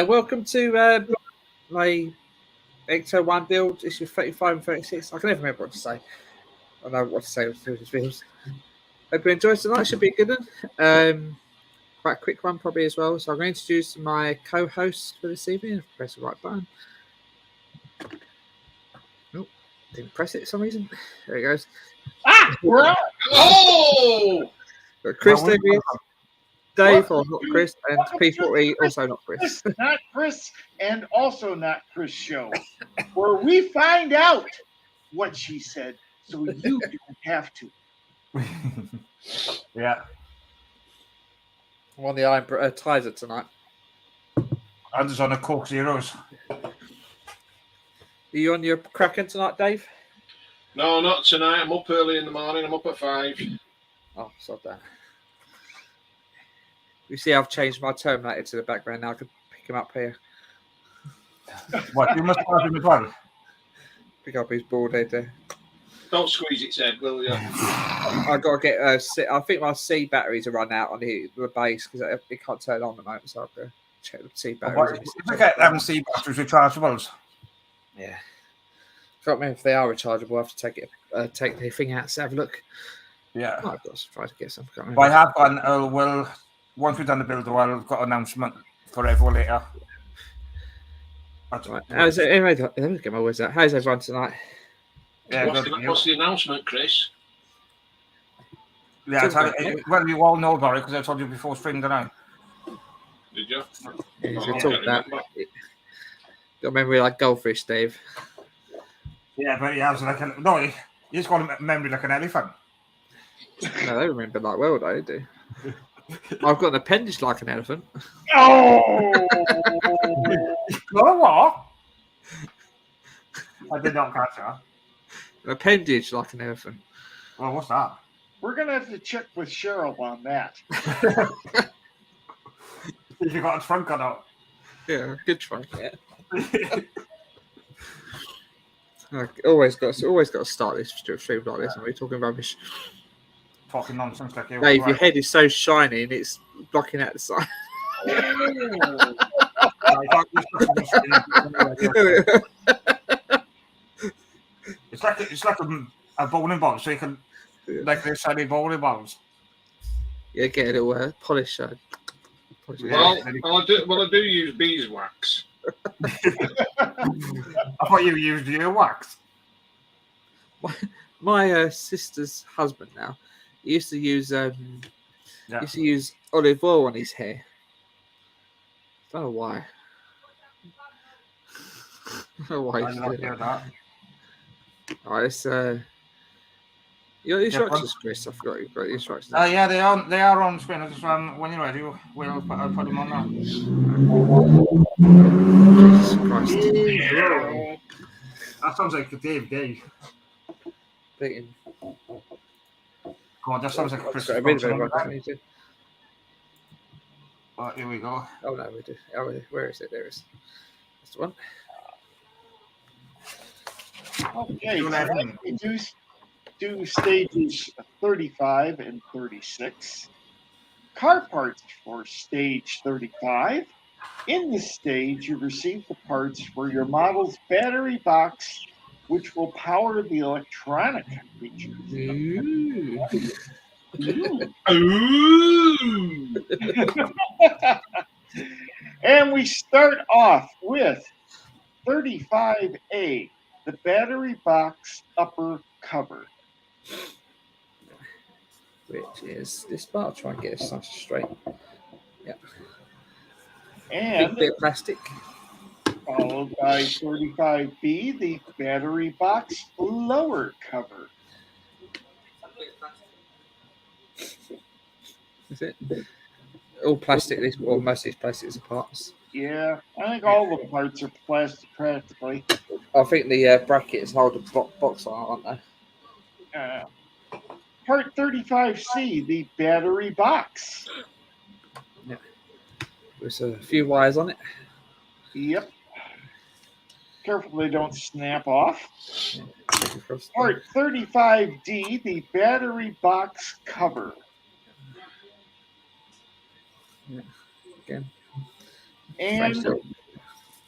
Welcome to my Ecto-1 build, issue 35 and 36. I can never remember what to say. I know what to say with these videos. Hope you enjoyed tonight. Should be a good one. Quite a quick one probably as well. So I'm going to introduce my co-host for this evening. Press the right button. Oh, didn't press it for some reason. There it goes. We're on. Oh! Got Chris Davies, Dave, or not Chris, and P40, also not Chris. Not Chris, and also not Chris show, where we find out what she said, so you don't have to. Yeah. I'm on the Iron Tizer tonight. I'm just on a Coke Zeros. Are you on your Kraken tonight, Dave? No, not tonight. I'm up early in the morning. I'm up at 5. Oh, sod that. You see, I've changed my Terminator to the background now. I can pick him up here. What? You must have him as well. Pick up his bald head there. Don't squeeze its head, will you? I got to get. I think my C batteries are run out on the base because it can't turn on at the moment. So I've got to check the C batteries. Look at them C batteries rechargeables. Yeah. Can't remember if they are rechargeable. I have to take the thing out to have a look. Yeah. Oh, I've got to try to get some. But I have gone. Once we've done the build, I've got an announcement for everyone later. Right. How's it? Anyway, let me get my words out. How's everyone tonight? Yeah, what's the announcement, Chris? Yeah, well, you all know about it because I told you before stream tonight. Did you? Yeah, so talk about. Got a memory like goldfish, Dave. Yeah, but he has he's got a memory like an elephant. No, they remember like well, they do. I've got an appendage like an elephant. Oh! No, what? I did not catch that. An appendage like an elephant. Well, what's that? We're going to have to check with Cheryl on that. If you got a trunk or not. Yeah, good trunk, yeah. Always got to start this stream like this, and we're talking rubbish. Talking nonsense like you. Dave, your head is so shiny and it's blocking out the side. It's like a bowling ball, so you can like the shiny bowling balls. Yeah, get a little polish. Well, I do use beeswax. I thought you used your wax. My sister's husband now. He used to use olive oil on his hair. I don't know why. I don't know why he's doing that. All right, it's your instructions, Chris. I forgot you've got the instructions. Oh yeah, they are on screen. I just when you're ready, I'll put them on now. Jesus Christ! That sounds like a Dave. Beating. Come on, that sounds like a Christmas. Here we go. Oh no, we do. Oh, where is it? There it is. That's the one. Okay, so we do stages 35 and 36. Car parts for stage 35. In this stage, you receive the parts for your model's battery box, which will power the electronic features. And we start off with 35A, the battery box upper cover. Which is this part. I'll try and get this straight. Yeah. And bit of plastic. Followed by 35B, the battery box lower cover. Is it? All plastic, or most of these plastics are parts. Yeah, I think all the parts are plastic practically. I think the brackets hold the box on, aren't they? Part 35C, the battery box. Yeah. There's a few wires on it. Yep. Careful they don't snap off. Yeah. Part 35D, the battery box cover. Yeah. Again. And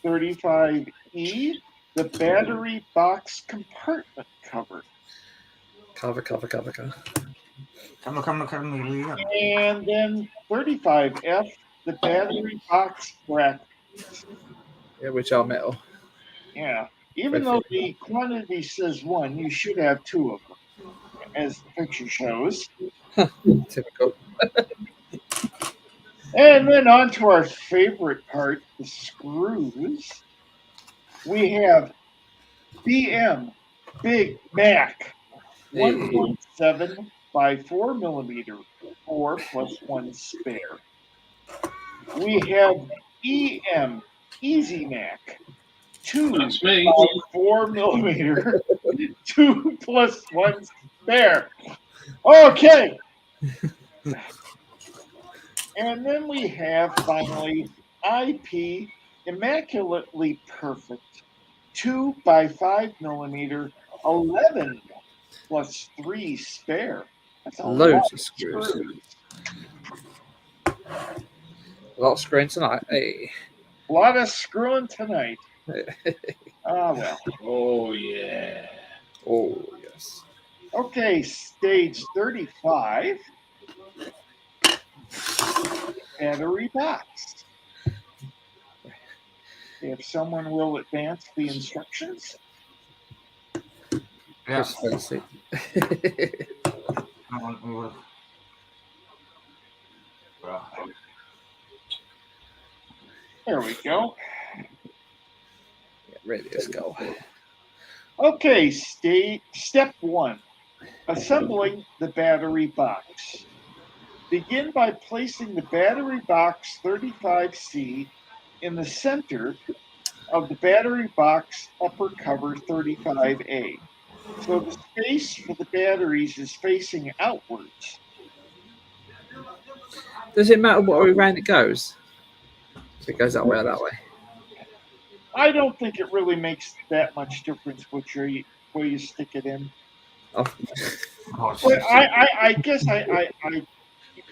35E, the battery box compartment cover. Cover. Come. And then 35F, the battery box bracket. Yeah, which are metal. Yeah. Even though the quantity says 1, you should have 2 of them, as the picture shows. Typical. And then on to our favorite part, the screws. We have BM Big Mac 1.7 by 4 millimeter, 4 plus 1 spare. We have EM Easy Mac 2 That's me. by 4 millimeter, 2 plus 1 spare. Okay. And then we have finally IP Immaculately Perfect 2 by 5 millimeter, 11 plus 3 spare. That's a lot Loads of of screws. screws. A lot of screwing tonight. Hey. A lot of screwing tonight. Ah, well. Oh, yeah. Oh, yes. Okay, stage 35. Battery box. If someone will advance the instructions. Yeah. Just fancy. There we go. Yeah, ready, let's go. Okay, step 1. Assembling the battery box. Begin by placing the battery box 35C in the center of the battery box upper cover 35A. So the space for the batteries is facing outwards. Does it matter what way round it goes? If it goes that way or that way? I don't think it really makes that much difference where you stick it in. Oh. But I guess I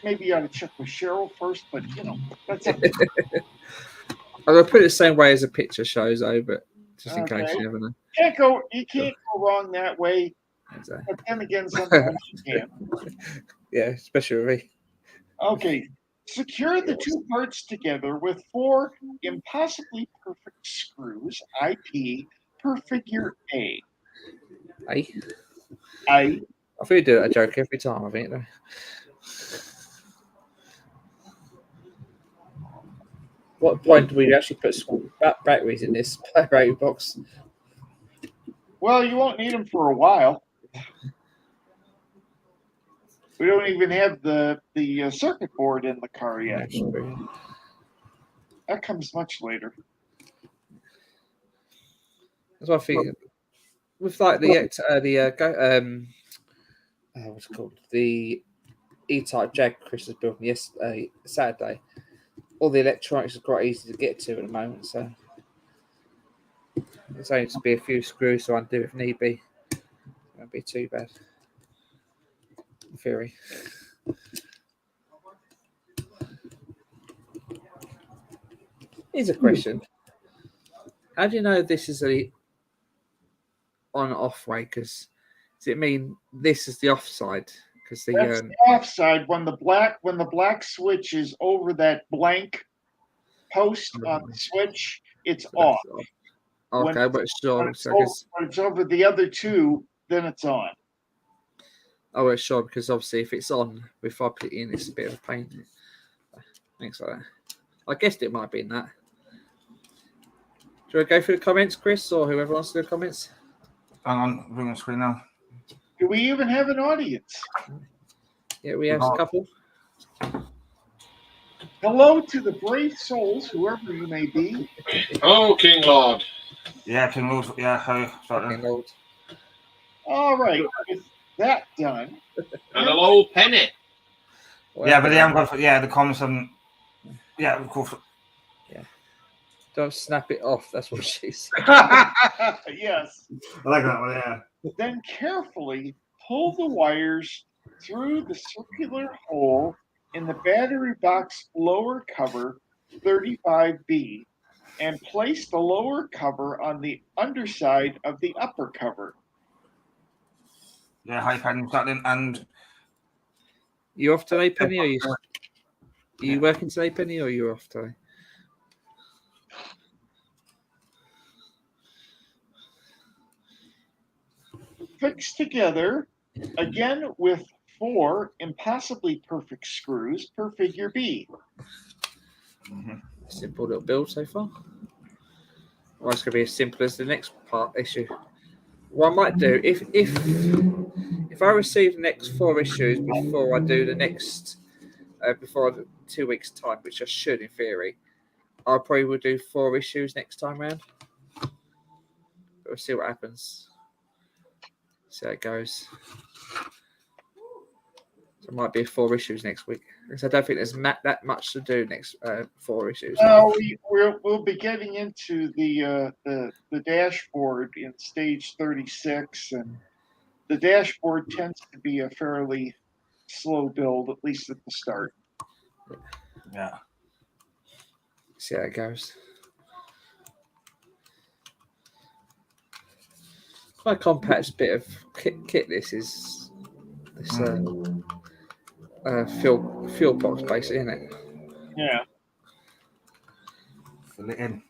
maybe ought to check with Cheryl first, but that's up to you. I'm gonna put it the same way as the picture shows, though, but just in case you never know. You can't go wrong that way. Exactly. But then again, sometimes you can. Yeah, especially with me. Okay. Secure the two parts together with 4 impossibly perfect screws, IP, per figure A. Hey, I I think we do that joke every time. I think. Though. What point do we actually put batteries in this battery box? Well, you won't need them for a while. We don't even have the circuit board in the car yet. That comes much later. That's what I think. With like what's it called? The E-Type Jag Chris was building yesterday, Saturday. All the electronics is quite easy to get to at the moment, so there's only to be a few screws to undo if need be. It won't be too bad. In theory. Here's a question. How do you know this is a on-off way? Because does it mean this is the off side? Because That's the off side when the black switch is over that blank post on the switch, it's off. Okay, but sure. When it's over the other two, then it's on. Oh, well, sure, because obviously if it's on, if I put it in, it's a bit of a pain. Thanks for that. I guessed it might be in that. Do you want to go through the comments, Chris, or whoever wants to do comments? Hang on, bring the screen now. Do we even have an audience? Yeah, we have a couple. Hello to the brave souls, whoever you may be. Oh, King Lord. Yeah, King Lord. Yeah, sorry. King Lord. All right, with that done. And a low penny. Well, yeah, but they haven't got. Yeah, the comments and yeah, of course. Yeah. Don't snap it off. That's what she said. Yes. I like that one. Yeah. Then carefully pull the wires through the circular hole in the battery box lower cover 35B and place the lower cover on the underside of the upper cover. Yeah, hi, Penny. And You off today, Penny? Or are you working today, Penny, or are you off today? Fix together, again with 4 impossibly perfect screws per figure B. Simple little build so far. Well, it's going to be as simple as the next part issue. What I might do, if I receive the next 4 issues before I do the next, before 2 weeks' time, which I should in theory, I probably will do 4 issues next time round. But we'll see what happens. See how it goes. So it might be 4 issues next week. Because I don't think there's that much to do next 4 issues. We'll be getting into the dashboard in stage 36, and the dashboard tends to be a fairly slow build, at least at the start. yeah. See how it goes. Quite a compact bit of kit this is. This fuel box basically, isn't it? Yeah. Fill it in.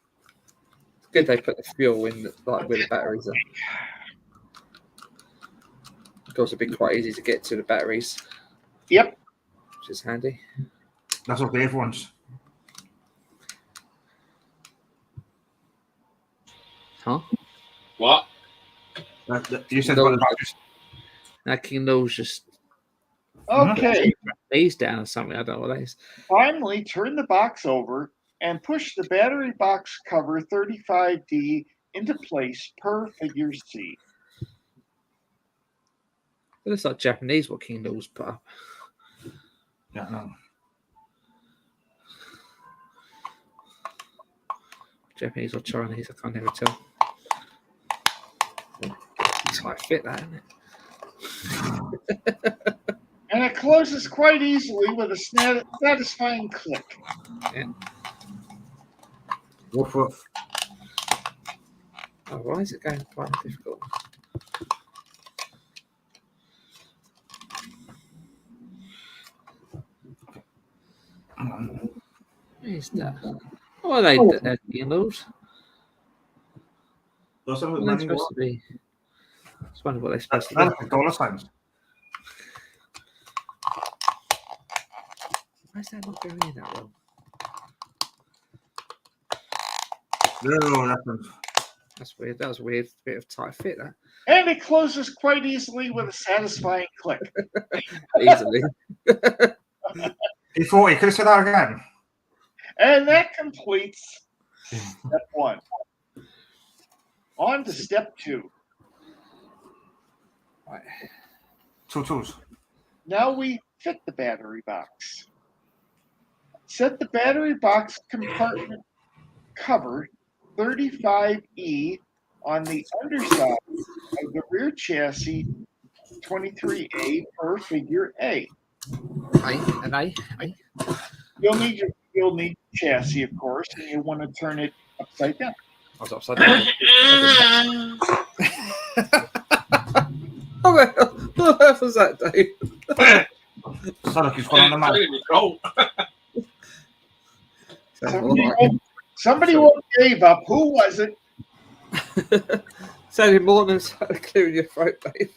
It's good they put the fuel in like where the batteries are. Of course, it'd be quite easy to get to the batteries. Yep. Which is handy. That's what Dave wants. Huh? What? You said about the batteries. Now King Lowell's just Okay. these down or something. I don't know what that is. Finally, turn the box over and push the battery box cover 35D into place per figure C. It looks like Japanese what King Lowell's put up. Yeah, no. Japanese or Chinese, I can't never tell. Tight fit that, isn't it? And it closes quite easily with a satisfying click. Yeah. Woof woof. Oh, why is it going quite difficult? What is that? What are they King Lowell's? Those are What are they supposed to be? I just wonder what they're supposed to be. That's the dollar signs. Why is that not going in that well? No, That's weird. That was a weird bit of tight fit, that. And it closes quite easily with a satisfying click. Easily. He thought he could have said that again. And that completes step 1. On to step 2. Right. Two tools. Now we fit the battery box. Set the battery box compartment cover 35E on the underside of the rear chassis 23A per figure A. Aye. You'll need chassis, of course, and you want to turn it upside down. I was upside down. What the earth was that, Dave? Sounds like he's gone on the man. Somebody woke Dave up. Who was it? Sounded more than clearing your throat, Dave.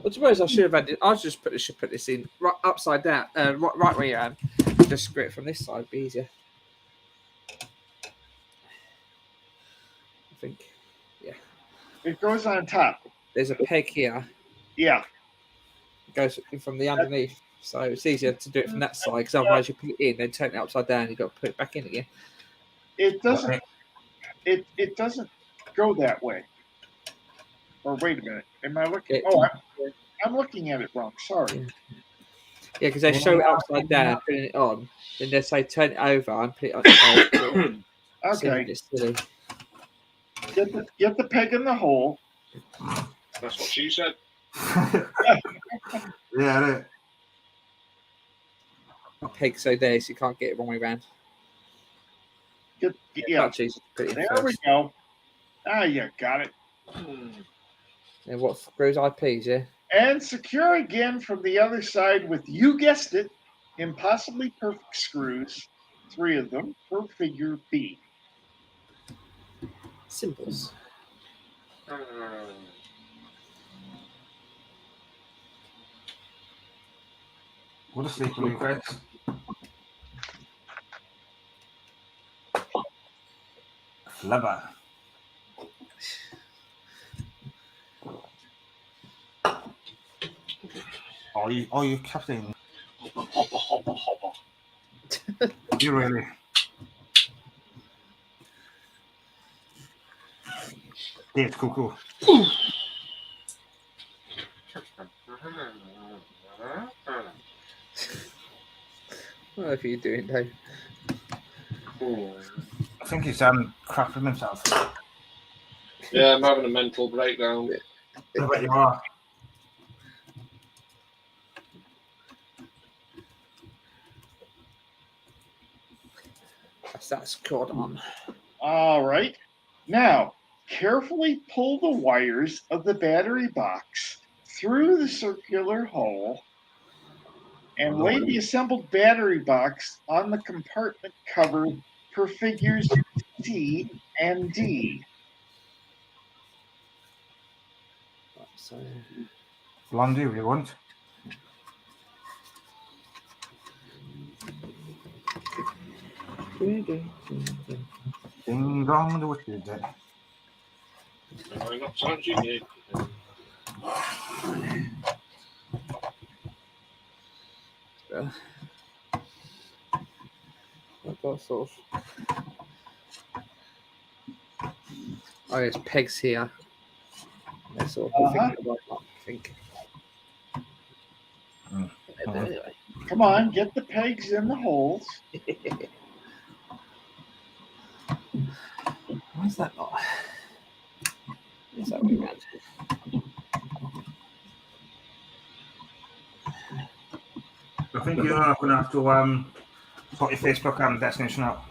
I suppose I should have had it. I should put this in right upside down, right where you am. Just screw it from this side, it'd be easier. I think, yeah. It goes on top. There's a peg here. Yeah. It goes in from the underneath, so it's easier to do it from that side. Because otherwise, you put it in, then turn it upside down. You've got to put it back in again. It doesn't. It doesn't go that way. Or wait a minute. Am I looking? I'm looking at it wrong. Sorry. Yeah, because they show it upside down, putting it on. Then they say turn it over and put it on. Okay. It's silly. Get the peg in the hole. That's what she said. Yeah. a peg so there, so you can't get it wrong way round. Yeah, Much easier to put it in there we first. go. Ah, you got it. And what screws IPs, yeah? And secure again from the other side with, you guessed it, impossibly perfect screws, 3 of them per figure B. Symbols. Go to sleep, will you, Chris? Clever. You captain. You really. Yeah, it's cool. What are you doing, Dave? I think he's crapping himself. Yeah, I'm having a mental breakdown. I bet you are. That's cord on. All right. Now, carefully pull the wires of the battery box through the circular hole and lay the assembled battery box on the compartment cover per figures C and D. So, Blondie, if you want. Ding dong, the witch is dead. I got time to get. I've got sort of. Oh, there's pegs here. They're sort of Uh-huh. I think. Anyway. Come on, get the pegs in the holes. Why is that not? Is that way around? I think you're not going to have to put your Facebook destination out.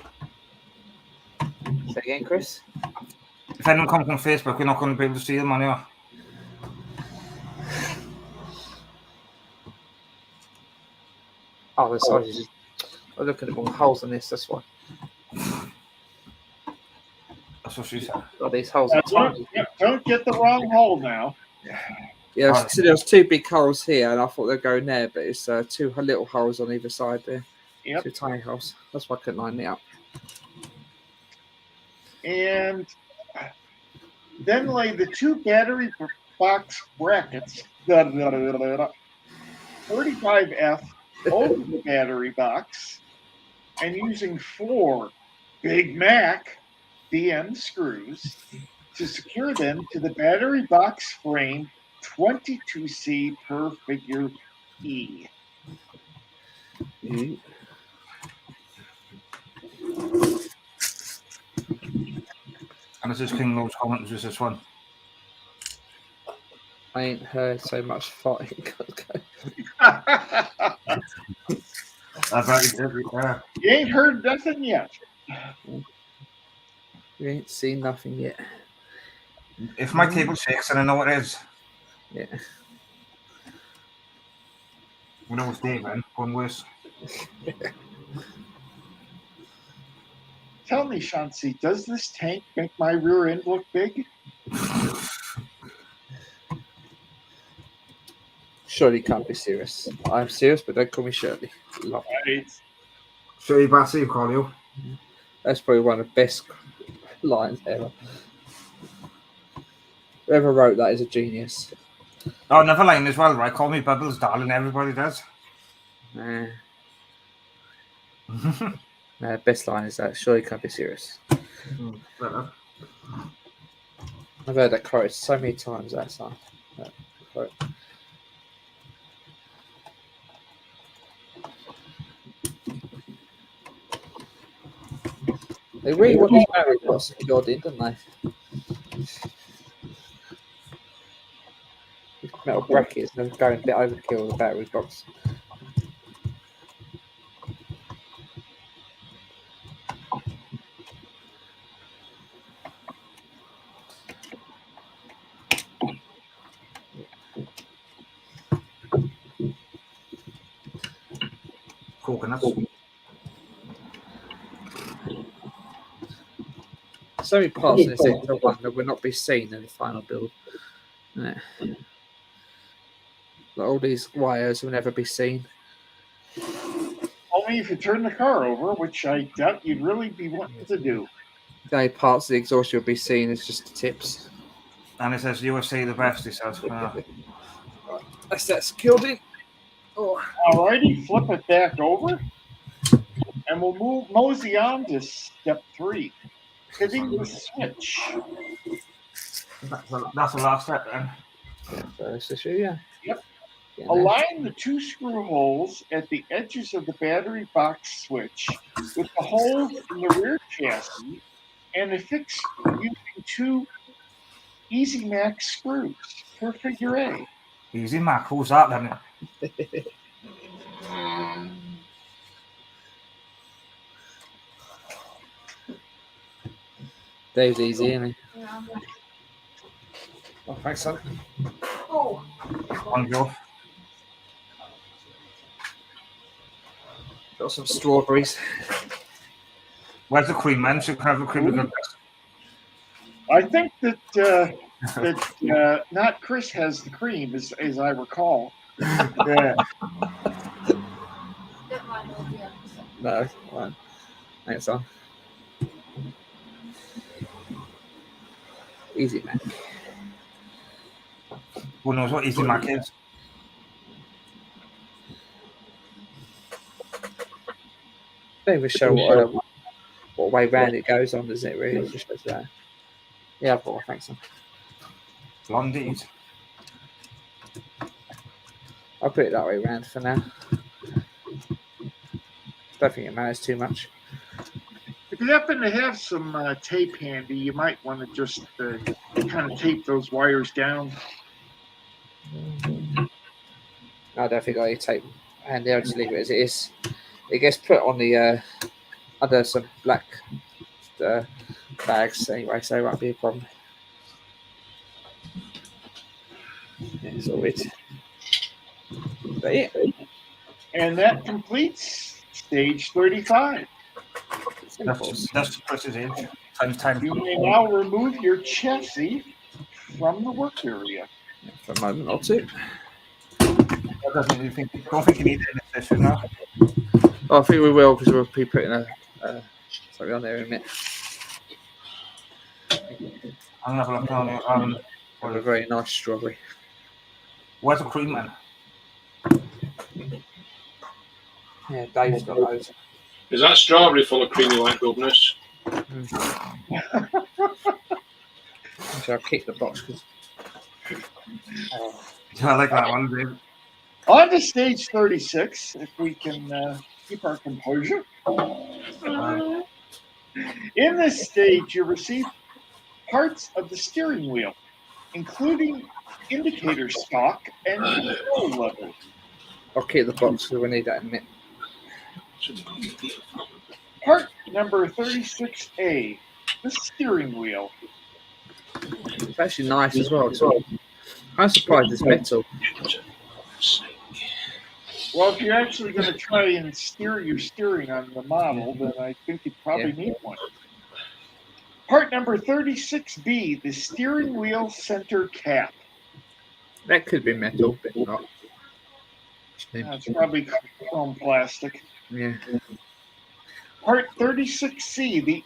Say again, Chris? If anyone comes on Facebook, you're not going to be able to see them anyway. Oh, the sizes. I'm looking at the wrong holes on this, that's why. That's what she said. Oh, these holes are tiny. Don't get the wrong hole now. Yeah, there's 2 big holes here, and I thought they'd go in there, but it's 2 little holes on either side there. Yep. 2 tiny holes. That's why I couldn't line it up. And then lay the 2 battery box brackets, 35F, over the battery box, and using 4 Big Mac BM screws to secure them to the battery box frame 22C per figure E. Mm. And this is King Lord's comment, is this one? I ain't heard so much fighting. I bet you did. Yeah. You ain't heard nothing yet. You ain't seen nothing yet. If my table shakes, then I know what it is. Yeah. We know it's Dave, man. Going worse. Tell me, Chauncey, does this tank make my rear end look big? Shirley can't be serious. I'm serious, but don't call me Shirley. Love it. Right. Shirley Bassey, you call you. That's probably one of the best lines ever. Whoever wrote that is a genius. Oh, another line as well, right? Call me Bubbles, darling. Everybody does. Best line is that. Shirley can't be serious. Better. I've heard that quote so many times. That song. That quote. They really want this battery box secured in, don't they? These metal brackets and going a bit overkill the battery box. Coconuts. So many parts in this Ecto-1 that will not be seen in the final build. Yeah. All these wires will never be seen. Only if you turn the car over, which I doubt you'd really be wanting to do. The only parts of the exhaust you'll be seeing is just the tips. And it says USA the best, he says. That's secured in. Oh. Alrighty, flip it back over. And we'll mosey on to step 3. Hitting the switch. That's the last step then. First issue, yeah. Yep. Yeah, Align the 2 screw holes at the edges of the battery box switch with the holes in the rear chassis and affix using 2 Easy Max screws per figure A. Easy Mac, who's that then? Dave's easy, isn't he? Yeah. Oh, thanks, son. Oh. On Joe. Got some strawberries. Where's the cream, man? So you can have the cream again. I think that not Chris has the cream, as I recall. Yeah. No, fine. Thanks, son. Easy Mac. Who knows what Easy Mac is? They will show what way round it goes on, doesn't it? Really, just shows that. Yeah, I've got one. Thanks, son. Blondies. I'll put it that way round for now. Don't think it matters too much. If you happen to have some tape handy, you might want to just kind of tape those wires down. I don't think I need tape handy. I'll just leave it as it is. It gets put on the under some black bags anyway, so it won't be a problem. Yeah, it's all it. But yeah. And that completes stage 35. That's Chris's age. Time. You may now remove your chassis from the work area. For a moment or two. Don't think you need it in this session now. Oh, I think we will, because we'll be putting something on there in a minute. I'm gonna have a look on a very nice strawberry. Where's the cream, man? Yeah, Dave's got those. Is that strawberry full of creamy white goodness? So I'll keep the box because. I like that one, Dave. On to stage 36, if we can keep our composure. In this stage, you receive parts of the steering wheel, including indicator stock and control lever. I'll keep the box because we need that in a minute. Part number 36A, the steering wheel. It's actually nice as well. So I'm surprised it's metal. Well, if you're actually going to try and steer your steering on the model, then I think you probably need one. Part number 36B, the steering wheel center cap. That could be metal, but not. It's probably chrome plastic. Yeah. Part 36C, the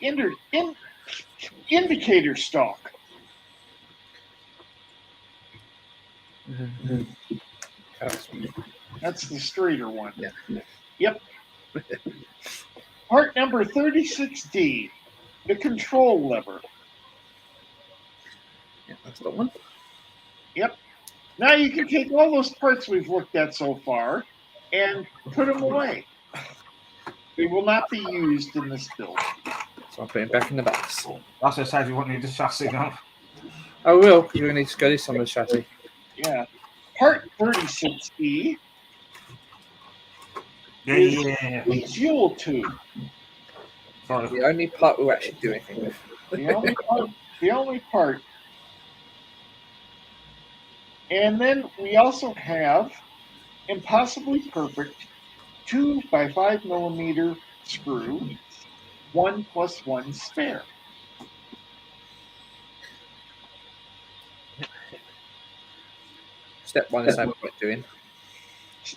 indicator stalk. Mm-hmm. That's the straighter one. Yeah. Yep. Part number 36D, the control lever. Yeah, that's the one. Yep. Now you can take all those parts we've looked at so far and put them away. They will not be used in this build. So I'm putting it back in the box. That's the size you won't need the chassis now. I will, because we need to go this on the chassis. Yeah. Part 36E Yeah. the fuel tube. Sorry. The only part we'll actually do anything with. The only part. And then we also have Impossibly Perfect 2 by 5 millimeter screw, 1 + 1 spare. Step 1 is no point doing.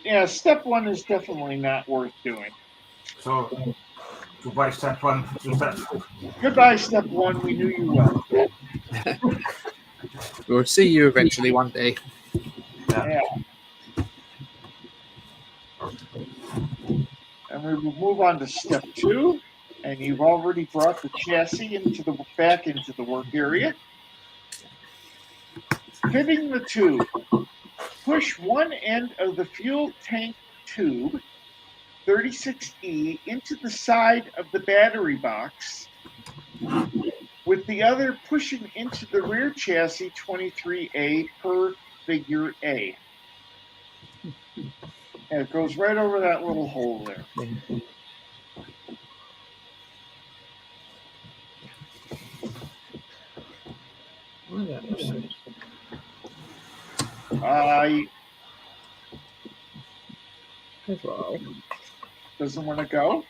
Yeah, step 1 is definitely not worth doing. So, goodbye, step 1. Goodbye, step 1. We knew you well. We'll see you eventually one day. Yeah. And we will move on to step 2. And you've already brought the chassis back into the work area. Fitting the tube. Push one end of the fuel tank tube, 36E, into the side of the battery box, with the other pushing into the rear chassis, 23A, per figure A. And it goes right over that little hole there. Doesn't want to go.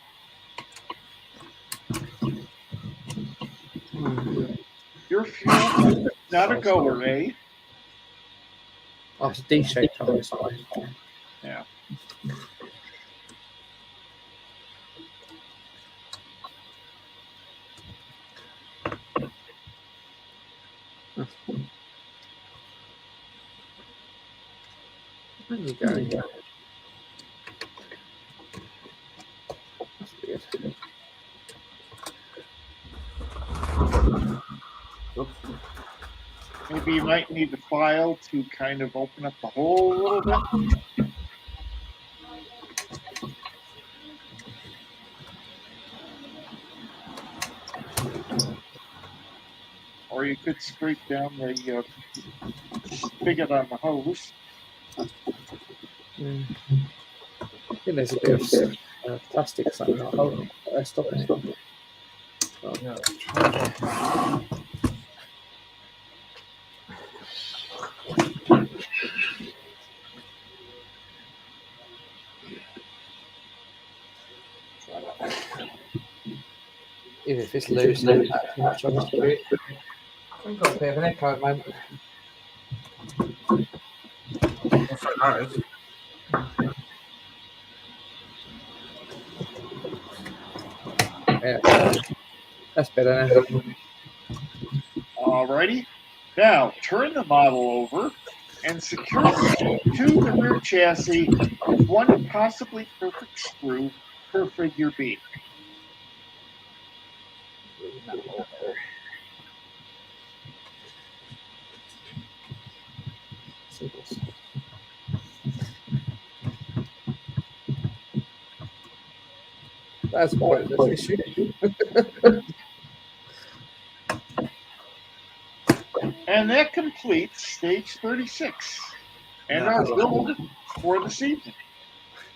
Your fuel is not a goer, eh? Oh, it's a D-shaped on this side. Yeah. There you go. That's weird. Maybe you might need the file to kind of open up the hole a little bit. Or you could scrape down the spigot on the hose. I think there's a bit of plastic or something like holding it, stopping it. Oh, no. Even if it's loose, not that too much on it. I've got a bit of an echo at the moment. That's like that is. Yeah, that's better now. Alrighty. Now turn the model over and secure it to the rear chassis with one possibly perfect screw per figure B. That's quite an issue. And that completes stage 36 and our build for this evening.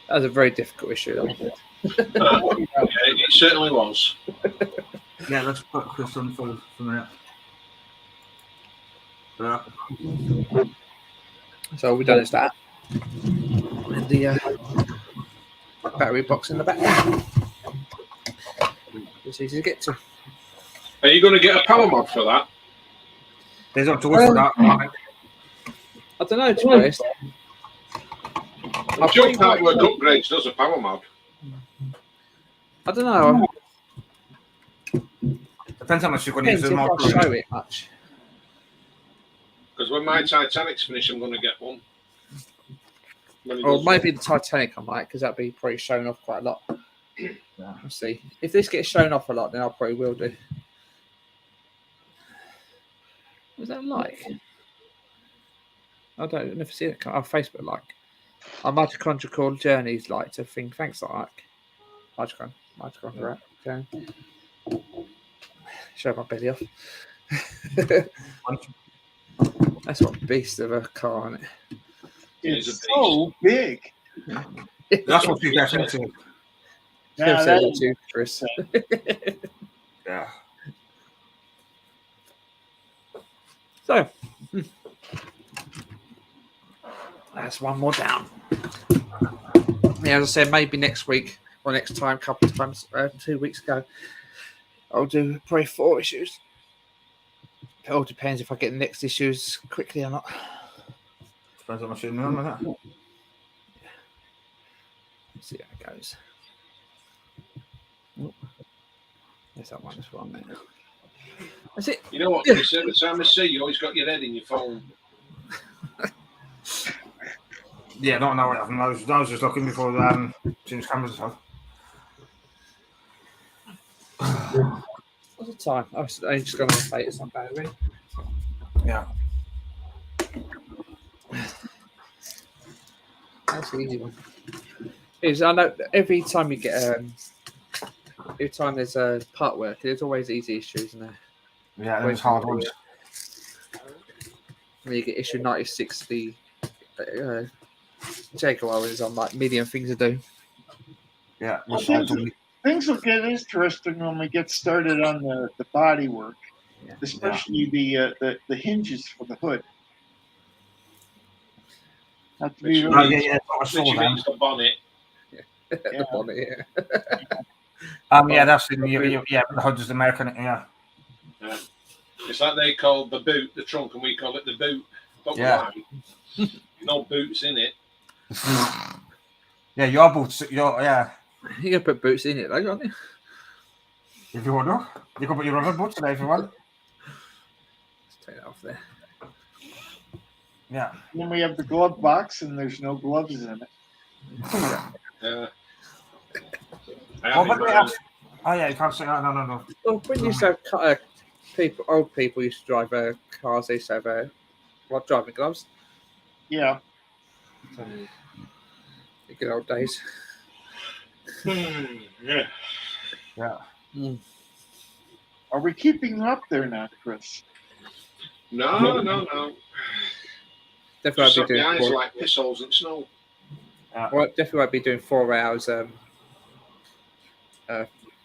That was a very difficult issue. Yeah, it certainly was. Yeah, let's put Chris on for a minute. Yeah. So all we've done is that. And the battery box in the back. It's easy to get to. Are you going to get a power mod for that? There's up to us for that. I don't know, to be honest. I'm sure Artwork Upgrades does a power mod. I don't know. Depends how much you're going to use Depends the if mod. I show it much. Because when my Titanic's finish, I'm going to get one. Or maybe the Titanic I might, because that'd be probably shown off quite a lot. We'll see. If this gets shown off a lot, then I probably will do. What's that like? I don't never see it on Facebook like. Our mitochondrial journeys like to think thanks like. Mitochondria. Okay. Show my belly off. That's what beast of a car, isn't it? It's so big. That's what you get into. Now, Said that too, Chris. Yeah. So, that's one more down. Yeah, as I said, maybe next week or next time, couple of times, 2 weeks ago, I'll do probably 4 issues. It all depends if I get the next issues quickly or not. Depends on my shooting room, isn't it? See how it goes. There's that one as well, mate. That's it. You know what, Chris? Every time I see you, always got your head in your phone. Yeah, not now. I was just looking before change cameras and stuff. What's the time? I just gone on the plate. It's not bad, really. Yeah. That's the easy one. I know every time you get every time there's a part work, there's always easy issues, isn't there? Yeah, there's hard ones. When you get issue 96, the Jaguar is on like medium things to do. Yeah. Well, things will get interesting when we get started on the body work, especially the hinges for the hood. Have to be really means the bonnet. The bonnet, yeah. Yeah, that's the hood is American, yeah. It's like they call the boot the trunk, and we call it the boot. Don't lie. No boots in it. Yeah, your boots. You can put boots in it, though, can't you? If you want to, you can put your rubber boots in there if you want. Let's take that off there. Yeah. Then we have the glove box, and there's no gloves in it. You can't say that. No. Well, when you used to have old people used to drive cars, they used to have driving gloves. Yeah. The good old days. Yeah. Mm. Are we keeping them up there now, Chris? No. Definitely be doing my eyes like piss holes in snow. Well, definitely won't be doing 4 hours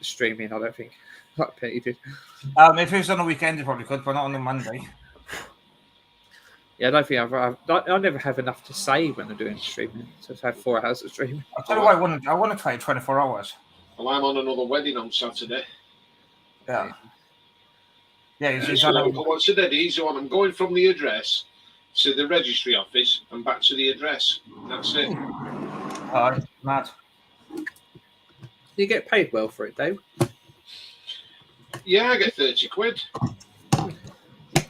streaming, I don't think. Like Penny did. If it was on a weekend, you probably could, but not on a Monday. Yeah, I don't think I never have enough to say when I'm doing streaming. So to have 4 hours of streaming. I'll tell you what, I want to try 24 hours. Well, I'm on another wedding on Saturday. Yeah. Yeah, what's the dead easy one? I'm going from the address to the registry office and back to the address. That's it. Do Mad. you get paid well for it, Dave? Yeah, I get 30 quid.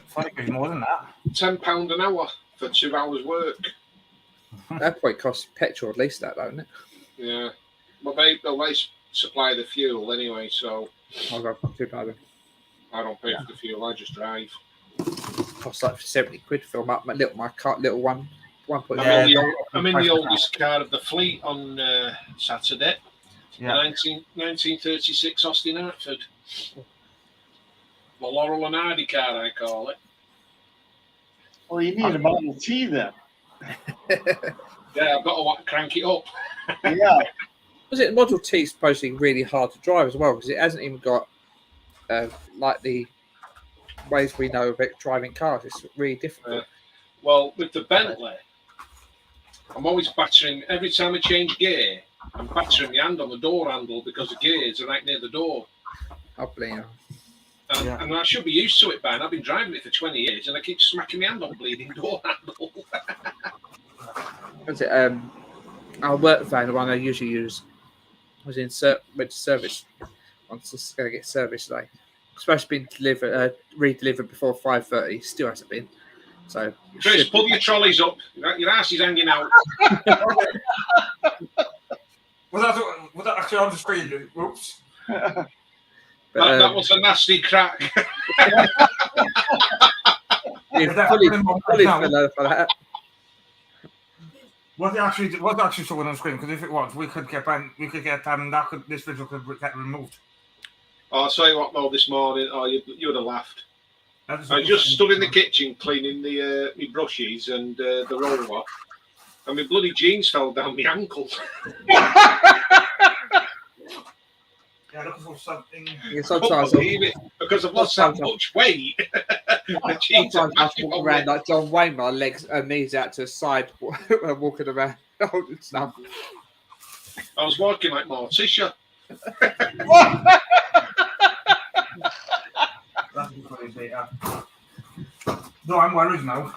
Funny, more than that. £10 an hour for 2 hours work. That probably costs petrol at least, that, don't it? Yeah. Well, they supply the fuel anyway, so I'll go too bad. I don't pay for the fuel. I just drive. Costs like 70 quid for my car, little one. I'm in the oldest car of the fleet on Saturday. Yeah. 1936 Austin Hartford. The Laurel and Hardy car, I call it. Well, you need a Model T then. Yeah, I've got to crank it up. Yeah. Was it Model T supposedly really hard to drive as well because it hasn't even got like the ways we know of it driving cars. It's really difficult. Well, with the Bentley, I'm always battering every time I change gear. I'm battering my hand on the door handle because the gears are right near the door. I believe you. And I should be used to it by now. I've been driving it for 20 years and I keep smacking my hand on the bleeding door handle. Was it our work van, the one I usually use, was went to service. Once it's going to get serviced today. It's supposed to be re-delivered before 5:30. Still hasn't been. So Chris, pull your trolleys up. Your ass is hanging out. Was that actually on the screen? Oops. That was a nasty crack. fully fell over for that. Was actually someone on screen? Because if it was, we could get this video could get removed. I'll tell you what, though, this morning, you would have laughed. I just stood in the kitchen cleaning my brushes and the roller, and my bloody jeans fell down my ankle. Yeah, looking for something. Yeah, sometimes because I've lost that much weight. Sometimes I walk around like John Wayne, my legs and knees out to the side, walking around holding stuff. I was walking like Morticia. No, I'm worried now.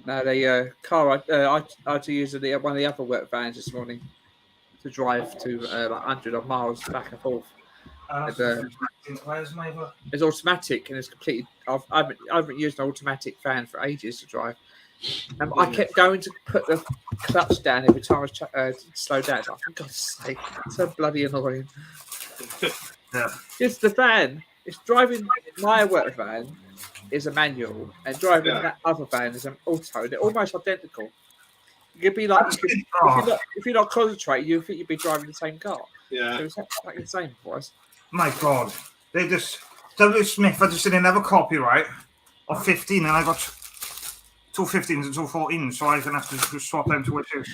No, the car I had to use one of the other work vans this morning to drive to like 100 odd miles back and forth. Where's my other? It's automatic and it's completely. I haven't used an automatic van for ages to drive. I kept going to put the clutch down every time I slowed down. It's like, for God's sake, it's so bloody annoying. Yeah. It's the van. It's driving my work van is a manual, and driving that other van is an auto. They're almost identical. You could be like, if you're not concentrating, you think you'd be driving the same car. Yeah. So it's like the same for us. My God, they just W. Smith. I just did another copyright of 15, and I got 2 15s and 2 14s, so I'm gonna have to swap them to which is.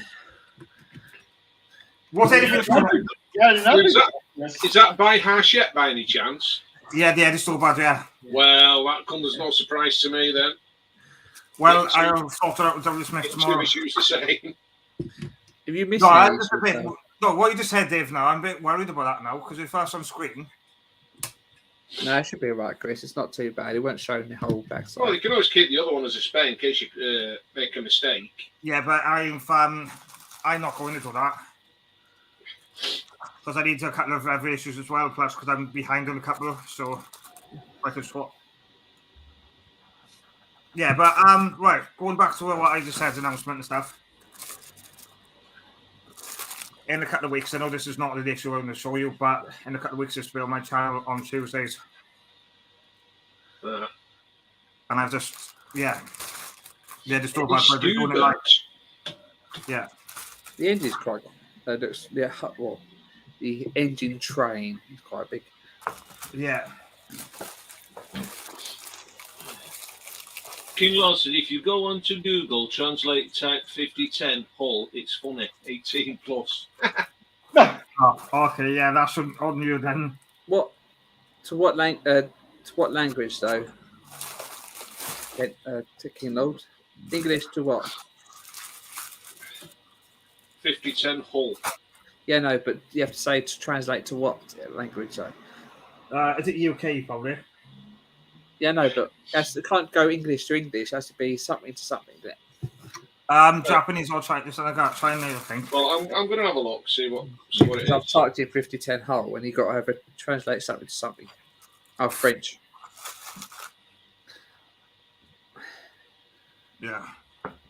What anything? Is that by Hachette by any chance? Yeah, the edit's still bad. Yeah. Well, that comes as no surprise to me then. Well, I'll sort it out with W. Smith tomorrow. It's the same. If you miss no, what you just said, Dave. Now I'm a bit worried about that now because if that's on screen. No, it should be alright, Chris. It's not too bad. It won't show the whole backside. Well, you can always keep the other one as a spare in case you make a mistake. Yeah, but I'm not going to do that because I need a couple of other issues as well. Plus, because I'm behind on a couple, so I can swap. Yeah, but right, going back to what I just said, announcement and stuff. In a couple of weeks, I know this is not the issue I'm going to show you, but in a couple of weeks, this will be on my channel on Tuesdays. And I've just, just drove by doing it like, yeah. The engine's quite, the engine train is quite big. Yeah. King Lawson, if you go onto Google, translate type 5010 Hull, it's funny, 18 plus. Oh, okay, yeah, that's on you then. To what language though? Ticking load. English to what? 5010 Hull. Yeah, no, but you have to say to translate to what language though? Is it UK probably? Yeah, no, but it can't go English to English. It has to be something to something. Japanese or Chinese, I got Chinese, I think. Well, I'm going to have a look, see what it is. I've typed in 5010 Hull, and you got to have it translate something to something. Oh, French. Yeah.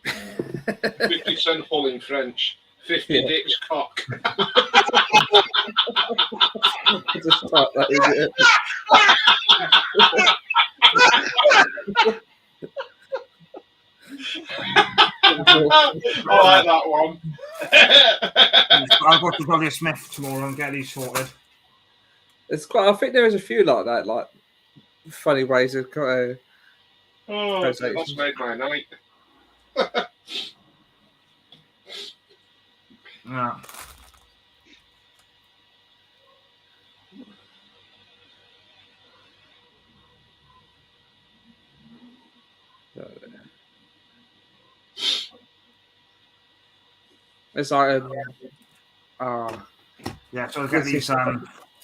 5010 Hull in French. 50 dicks cock. Just type that, idiot. I like that one. I'll go to W. Smith tomorrow and get these sorted. It's quite. I think there is a few like that, like funny ways of. That's made my night. Yeah. It's like yeah, so get these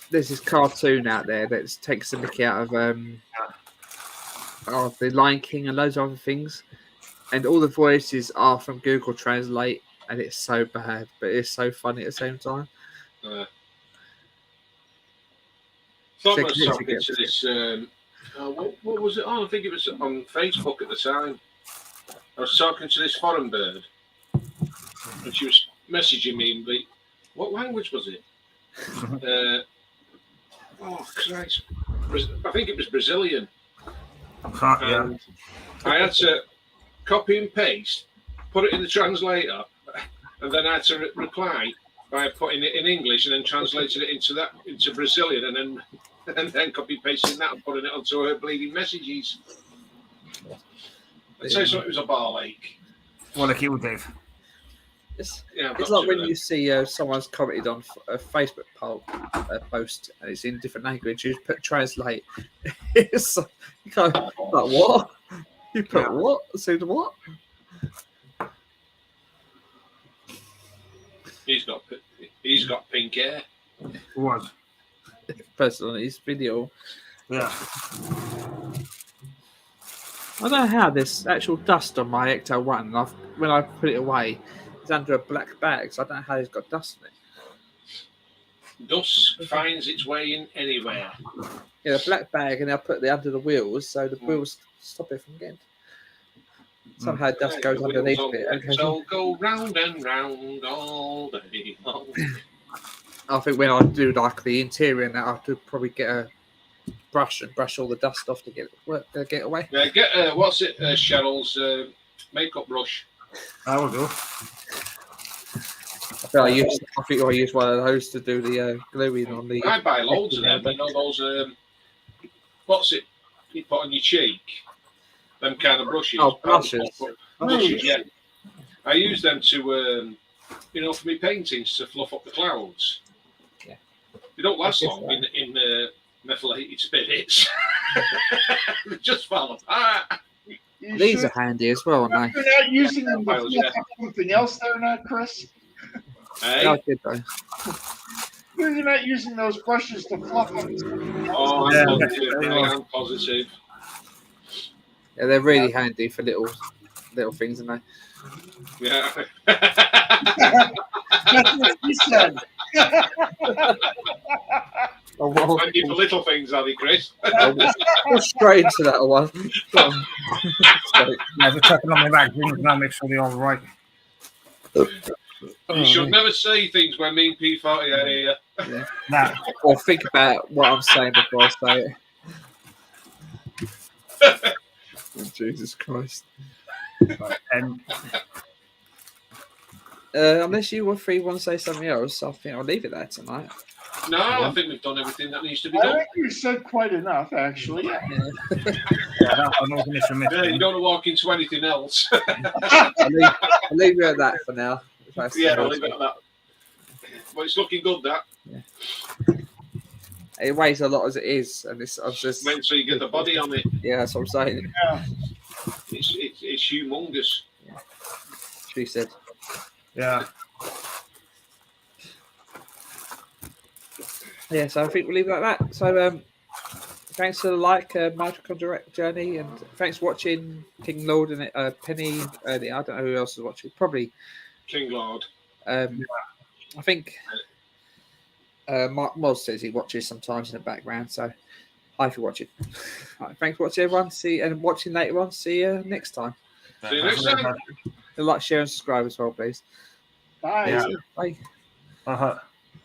there's this cartoon out there that takes the mickey out of the Lion King and loads of other things, and all the voices are from Google Translate, and it's so bad, but it's so funny at the same time. Someone was talking to this. What was it on? I think it was on Facebook at the time. I was talking to this foreign bird, and she was messaging me. But what language was it? Oh Christ! I think it was Brazilian. Yeah. I had to copy and paste, put it in the translator, and then I had to reply by putting it in English and then translating it into Brazilian, and then copy pasting that and putting it onto her bleeding messages. I'd say something, it was a bar ache. Well, like you, Dave. It's like when you see someone's commented on a Facebook post and it's in a different language, you put translate. It's you go, like, what? You put what? So what? He's got pink hair. Who was? Person on his video. Yeah. I don't know how this actual dust on my Ecto-1, when I put it away, it's under a black bag, so I don't know how it's got dust in it. Dust finds its way in anywhere. Yeah, a black bag, and I put it under the wheels, so the wheels stop it from getting. Somehow dust goes underneath it. Okay. So go round and round all day long. I think when I do like the interior, now I have to probably get a brush and brush all the dust off to get away. Yeah, get what's it? Cheryl's makeup brush. I will do. I think I use one of those to do the gluing on the. I buy loads of them. You know those. What's it? You put on your cheek. Them kind of brushes. Oh, brushes. Brushes, yeah. I use them to, for my paintings to fluff up the clouds. Yeah. They don't last long in methylated spirits. They just fall apart. These are handy as well, aren't they? You're not using them to fluff up something else there, not Chris? Hey? Yeah, I did though. You're not using those brushes to fluff up something else. Oh, I'm positive. Yeah, they're really handy for little things, aren't they? Yeah. That's what he said. Handy for little things, are they, Chris? Go straight into that one. Yeah, we're checking on my magazines and I'll make sure they're all right. You should never say things when me and P40 are here. Yeah. Nah. Or think about what I'm saying before I say it. Oh, Jesus Christ. Unless you or three want to say something else, I think I'll leave it there tonight. No, I think we've done everything that needs to be I done. think you said quite enough, actually. Yeah. I know the mission. Yeah, you don't want to walk into anything else. I'll leave you at that for now. Yeah, I'll leave it at that. Well, it's looking good, that. Yeah. It weighs a lot as it is, and I'm just. Make sure you get the body on it. Yeah, that's what I'm saying. Yeah. It's humongous. Yeah. She said. Yeah. Yeah, so I think we'll leave it like that. So, thanks for the mitochondrial journey, and thanks for watching King Lord and Penny. I don't know who else is watching. Probably King Lord. I think Moz says he watches sometimes in the background. So, hi for watching. Right, thanks for watching, everyone. And watching later on. See you next time. See you next time. Like, share, and subscribe as well, please. Bye. Yeah. Bye. Uh-huh.